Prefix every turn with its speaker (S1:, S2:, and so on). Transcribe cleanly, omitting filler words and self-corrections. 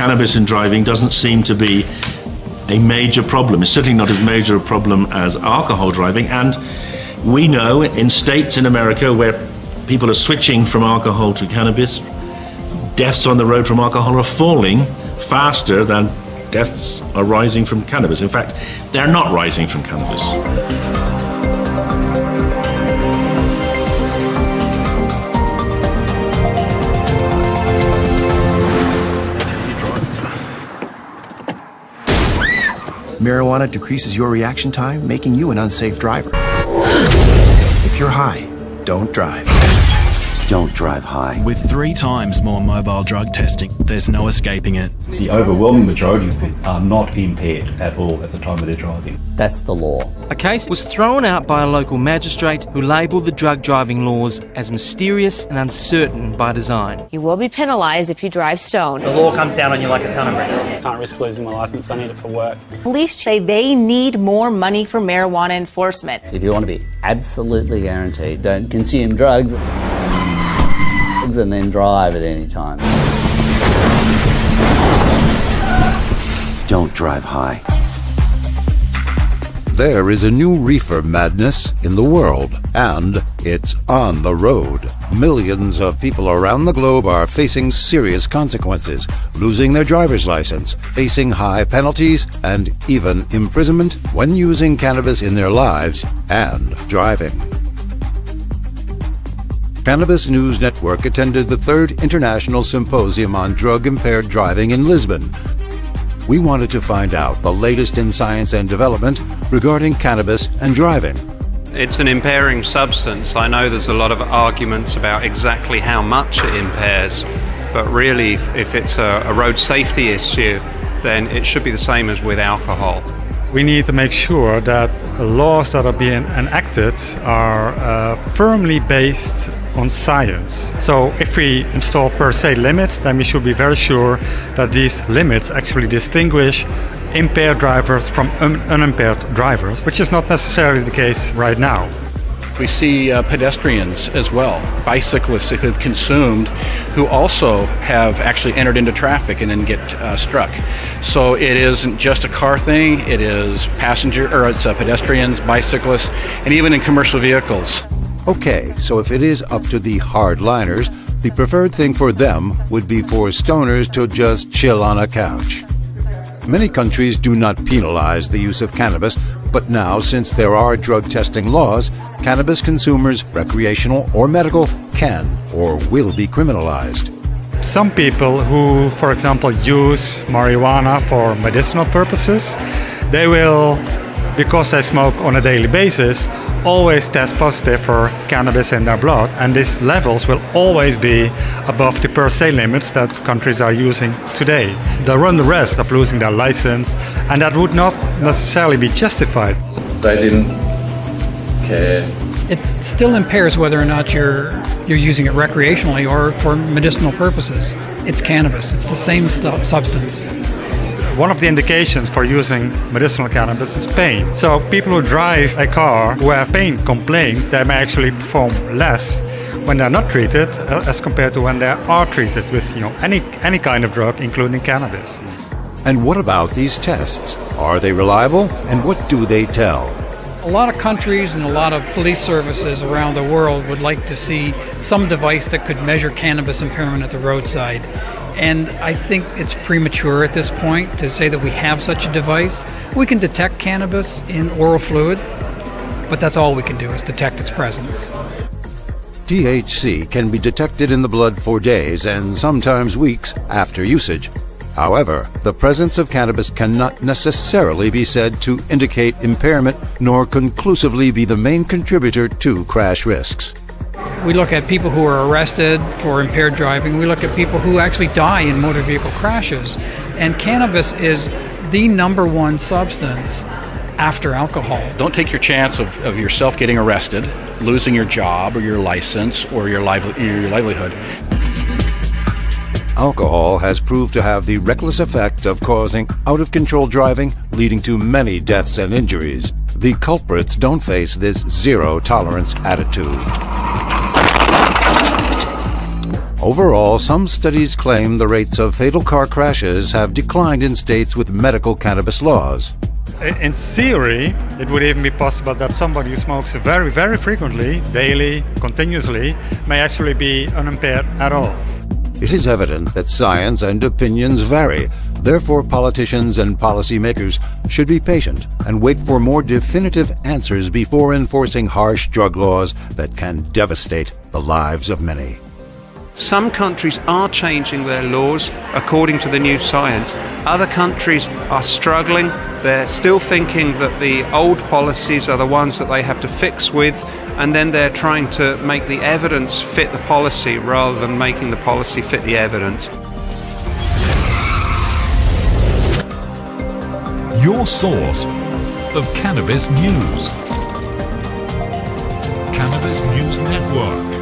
S1: cannabis in driving doesn't seem to be a major problem. It's certainly not as major a problem as alcohol driving, and we know in states in America where people are switching from alcohol to cannabis, deaths on the road from alcohol are falling faster than deaths are rising from cannabis. In fact, they're not rising from cannabis.
S2: Marijuana decreases your reaction time, making you an unsafe driver. If you're high, don't drive.
S3: Don't drive high.
S4: With 3 times more mobile drug testing, there's no escaping it.
S5: The overwhelming majority of people are not impaired at all at the time of their driving.
S3: That's the law.
S6: A case was thrown out by a local magistrate who labelled the drug driving laws as mysterious and uncertain by design.
S7: You will be penalised if you drive stoned.
S8: The law comes down on you like a ton of bricks.
S9: Can't risk losing my licence, I need it for work.
S10: Police say they need more money for marijuana enforcement.
S3: If you want to be absolutely guaranteed, don't consume drugs and then drive at any time. Don't drive high.
S11: There is a new reefer madness in the world, and it's on the road. Millions of people around the globe are facing serious consequences, losing their driver's license, facing high penalties, and even imprisonment when using cannabis in their lives and driving. Cannabis News Network attended the 3rd International Symposium on Drug-Impaired Driving in Lisbon. We wanted to find out the latest in science and development regarding cannabis and driving.
S12: It's an impairing substance. I know there's a lot of arguments about exactly how much it impairs, but really, if it's a road safety issue, then it should be the same as with alcohol.
S13: We need to make sure that laws that are being enacted are firmly based on science. So if we install per se limits, then we should be very sure that these limits actually distinguish impaired drivers from unimpaired drivers, which is not necessarily the case right now.
S9: We see pedestrians as well, bicyclists who have consumed, who also have actually entered into traffic and then get struck. So it isn't just a car thing, it is pedestrians, bicyclists, and even in commercial vehicles.
S11: Okay, so if it is up to the hardliners, the preferred thing for them would be for stoners to just chill on a couch. Many countries do not penalize the use of cannabis, but now, since there are drug testing laws, cannabis consumers, recreational or medical, can or will be criminalized.
S13: Some people who, for example, use marijuana for medicinal purposes, they will, because they smoke on a daily basis, always test positive for cannabis in their blood, and these levels will always be above the per se limits that countries are using today. They run the risk of losing their license, and that would not necessarily be justified.
S14: They didn't care.
S15: It still impairs whether or not you're using it recreationally or for medicinal purposes. It's cannabis. It's the same substance.
S13: One of the indications for using medicinal cannabis is pain. So people who drive a car who have pain complaints, they may actually perform less when they're not treated as compared to when they are treated with any kind of drug, including cannabis.
S11: And what about these tests? Are they reliable, and what do they tell?
S15: A lot of countries and a lot of police services around the world would like to see some device that could measure cannabis impairment at the roadside. And I think it's premature at this point to say that we have such a device. We can detect cannabis in oral fluid, but that's all we can do is detect its presence.
S11: THC can be detected in the blood for days and sometimes weeks after usage. However, the presence of cannabis cannot necessarily be said to indicate impairment nor conclusively be the main contributor to crash risks.
S15: We look at people who are arrested for impaired driving. We look at people who actually die in motor vehicle crashes. And cannabis is the number one substance after alcohol.
S9: Don't take your chance of yourself getting arrested, losing your job or your license or your livelihood.
S11: Alcohol has proved to have the reckless effect of causing out-of-control driving, leading to many deaths and injuries. The culprits don't face this zero-tolerance attitude. Overall, some studies claim the rates of fatal car crashes have declined in states with medical cannabis laws.
S13: In theory, it would even be possible that somebody who smokes very, very frequently, daily, continuously, may actually be unimpaired at all.
S11: It is evident that science and opinions vary. Therefore, politicians and policymakers should be patient and wait for more definitive answers before enforcing harsh drug laws that can devastate the lives of many.
S12: Some countries are changing their laws according to the new science. Other countries are struggling. They're still thinking that the old policies are the ones that they have to fix with, and then they're trying to make the evidence fit the policy rather than making the policy fit the evidence.
S16: Your source of cannabis news. Cannabis News Network.